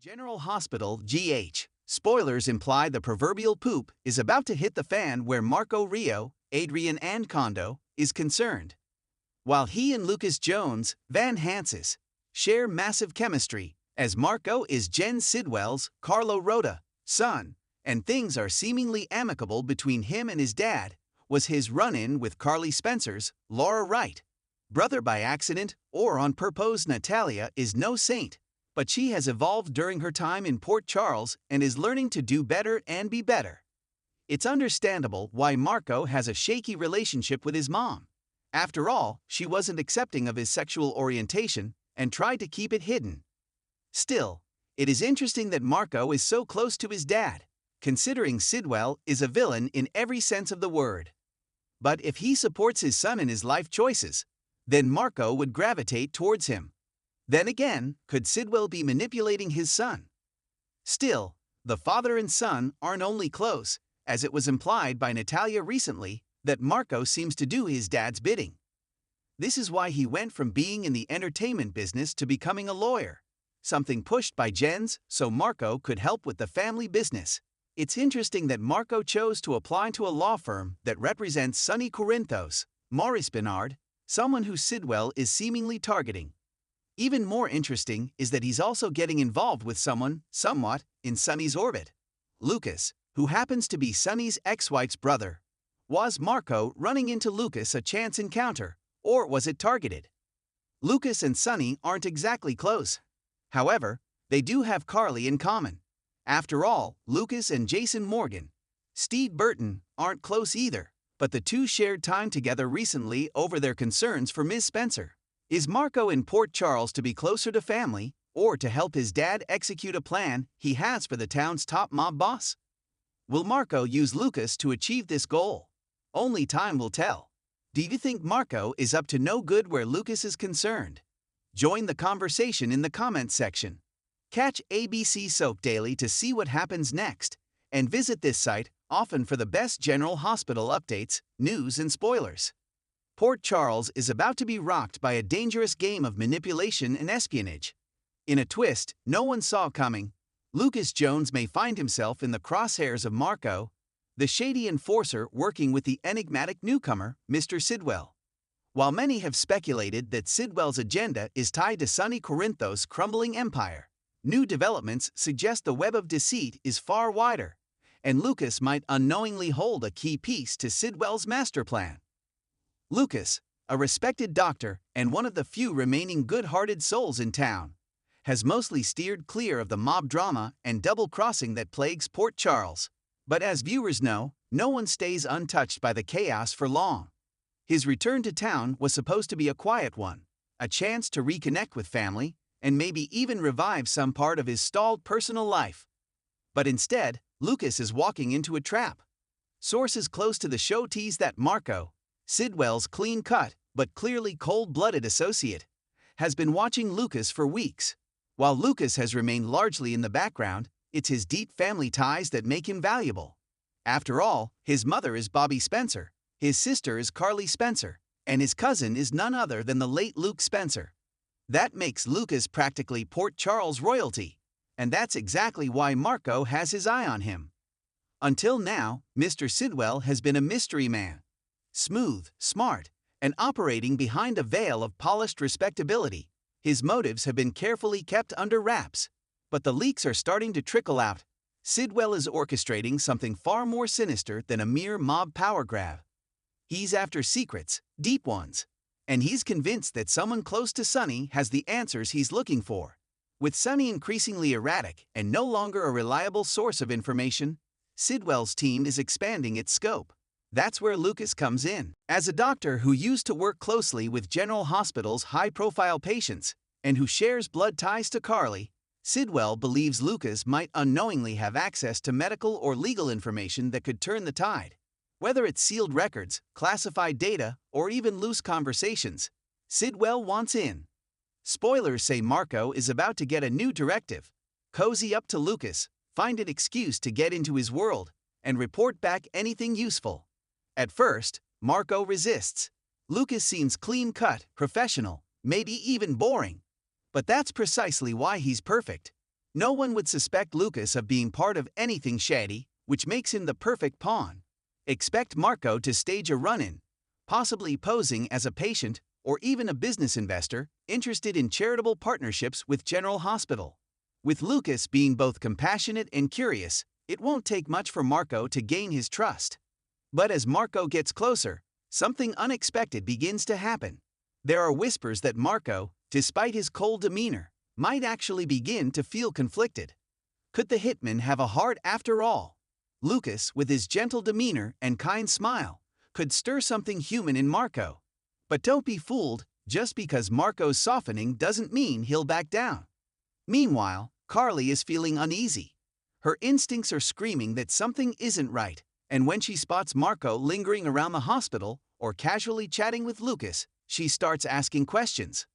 General Hospital GH. Spoilers imply the proverbial poop is about to hit the fan where Marco Rio, Adrian Ancondo, is concerned. While he and Lucas Jones, Van Hansis, share massive chemistry, as Marco is Jen Sidwell's Carlo Rota son, and things are seemingly amicable between him and his dad, was his run-in with Carly Spencer's Laura Wright. Brother by accident or on purpose. Natalia is no saint, but she has evolved during her time in Port Charles and is learning to do better and be better. It's understandable why Marco has a shaky relationship with his mom. After all, she wasn't accepting of his sexual orientation and tried to keep it hidden. Still, it is interesting that Marco is so close to his dad, considering Sidwell is a villain in every sense of the word. But if he supports his son in his life choices, then Marco would gravitate towards him. Then again, could Sidwell be manipulating his son? Still, the father and son aren't only close, as it was implied by Natalia recently, that Marco seems to do his dad's bidding. This is why he went from being in the entertainment business to becoming a lawyer, something pushed by Jens so Marco could help with the family business. It's interesting that Marco chose to apply to a law firm that represents Sonny Corinthos, Maurice Bernard, someone who Sidwell is seemingly targeting. Even more interesting is that he's also getting involved with someone, somewhat, in Sonny's orbit. Lucas, who happens to be Sonny's ex-wife's brother. Was Marco running into Lucas a chance encounter, or was it targeted? Lucas and Sonny aren't exactly close. However, they do have Carly in common. After all, Lucas and Jason Morgan, Steve Burton, aren't close either, but the two shared time together recently over their concerns for Ms. Spencer. Is Marco in Port Charles to be closer to family, or to help his dad execute a plan he has for the town's top mob boss? Will Marco use Lucas to achieve this goal? Only time will tell. Do you think Marco is up to no good where Lucas is concerned? Join the conversation in the comments section. Catch ABC Soap Daily to see what happens next, and visit this site often for the best General Hospital updates, news, and spoilers. Port Charles is about to be rocked by a dangerous game of manipulation and espionage. In a twist no one saw coming, Lucas Jones may find himself in the crosshairs of Marco, the shady enforcer working with the enigmatic newcomer, Mr. Sidwell. While many have speculated that Sidwell's agenda is tied to Sonny Corinthos' crumbling empire, new developments suggest the web of deceit is far wider, and Lucas might unknowingly hold a key piece to Sidwell's master plan. Lucas, a respected doctor and one of the few remaining good-hearted souls in town, has mostly steered clear of the mob drama and double-crossing that plagues Port Charles. But as viewers know, no one stays untouched by the chaos for long. His return to town was supposed to be a quiet one, a chance to reconnect with family, and maybe even revive some part of his stalled personal life. But instead, Lucas is walking into a trap. Sources close to the show tease that Marco, Sidwell's clean-cut but clearly cold-blooded associate, has been watching Lucas for weeks. While Lucas has remained largely in the background, it's his deep family ties that make him valuable. After all, his mother is Bobby Spencer, his sister is Carly Spencer, and his cousin is none other than the late Luke Spencer. That makes Lucas practically Port Charles royalty, and that's exactly why Marco has his eye on him. Until now, Mr. Sidwell has been a mystery man. Smooth, smart, and operating behind a veil of polished respectability, his motives have been carefully kept under wraps. But the leaks are starting to trickle out. Sidwell is orchestrating something far more sinister than a mere mob power grab. He's after secrets, deep ones, and he's convinced that someone close to Sonny has the answers he's looking for. With Sonny increasingly erratic and no longer a reliable source of information, Sidwell's team is expanding its scope. That's where Lucas comes in. As a doctor who used to work closely with General Hospital's high-profile patients, and who shares blood ties to Carly, Sidwell believes Lucas might unknowingly have access to medical or legal information that could turn the tide. Whether it's sealed records, classified data, or even loose conversations, Sidwell wants in. Spoilers say Marco is about to get a new directive. Cozy up to Lucas, find an excuse to get into his world, and report back anything useful. At first, Marco resists. Lucas seems clean-cut, professional, maybe even boring. But that's precisely why he's perfect. No one would suspect Lucas of being part of anything shady, which makes him the perfect pawn. Expect Marco to stage a run-in, possibly posing as a patient or even a business investor interested in charitable partnerships with General Hospital. With Lucas being both compassionate and curious, it won't take much for Marco to gain his trust. But as Marco gets closer, something unexpected begins to happen. There are whispers that Marco, despite his cold demeanor, might actually begin to feel conflicted. Could the hitman have a heart after all? Lucas, with his gentle demeanor and kind smile, could stir something human in Marco. But don't be fooled, just because Marco's softening doesn't mean he'll back down. Meanwhile, Carly is feeling uneasy. Her instincts are screaming that something isn't right, and when she spots Marco lingering around the hospital or casually chatting with Lucas, she starts asking questions.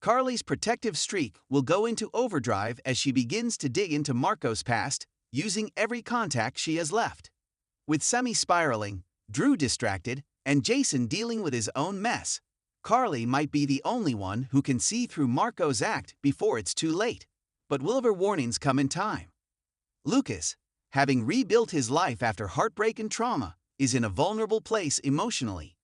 Carly's protective streak will go into overdrive as she begins to dig into Marco's past, using every contact she has left. With Semi spiraling, Drew distracted, and Jason dealing with his own mess, Carly might be the only one who can see through Marco's act before it's too late. But will her warnings come in time? Lucas, having rebuilt his life after heartbreak and trauma, is in a vulnerable place emotionally.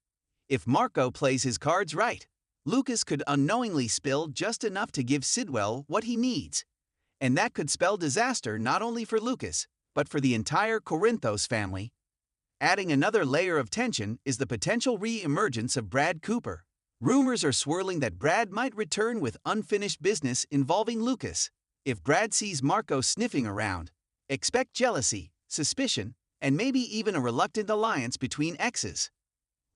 If Marco plays his cards right, Lucas could unknowingly spill just enough to give Sidwell what he needs. And that could spell disaster not only for Lucas, but for the entire Corinthos family. Adding another layer of tension is the potential re-emergence of Brad Cooper. Rumors are swirling that Brad might return with unfinished business involving Lucas. If Brad sees Marco sniffing around, expect jealousy, suspicion, and maybe even a reluctant alliance between exes.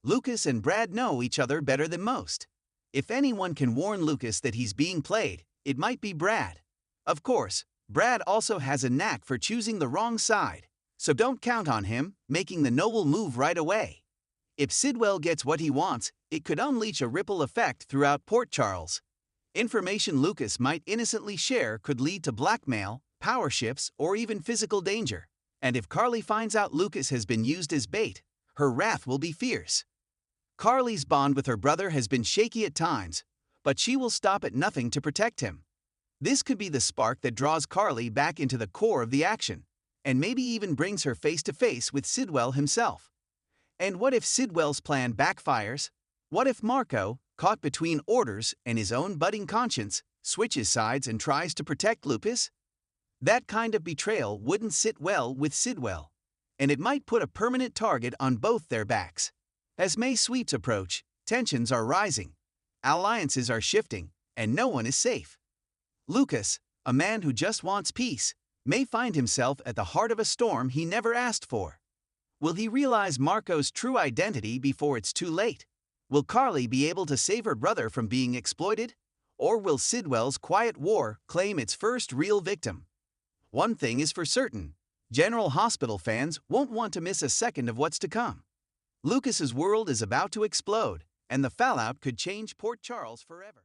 Lucas and Brad know each other better than most. If anyone can warn Lucas that he's being played, it might be Brad. Of course, Brad also has a knack for choosing the wrong side, so don't count on him making the noble move right away. If Sidwell gets what he wants, it could unleash a ripple effect throughout Port Charles. Information Lucas might innocently share could lead to blackmail, power shifts, or even physical danger. And if Carly finds out Lucas has been used as bait, her wrath will be fierce. Carly's bond with her brother has been shaky at times, but she will stop at nothing to protect him. This could be the spark that draws Carly back into the core of the action, and maybe even brings her face to face with Sidwell himself. And what if Sidwell's plan backfires? What if Marco, caught between orders and his own budding conscience, switches sides and tries to protect Lucas? That kind of betrayal wouldn't sit well with Sidwell, and it might put a permanent target on both their backs. As May sweeps approach, tensions are rising, alliances are shifting, and no one is safe. Lucas, a man who just wants peace, may find himself at the heart of a storm he never asked for. Will he realize Marco's true identity before it's too late? Will Carly be able to save her brother from being exploited? Or will Sidwell's quiet war claim its first real victim? One thing is for certain, General Hospital fans won't want to miss a second of what's to come. Lucas's world is about to explode, and the fallout could change Port Charles forever.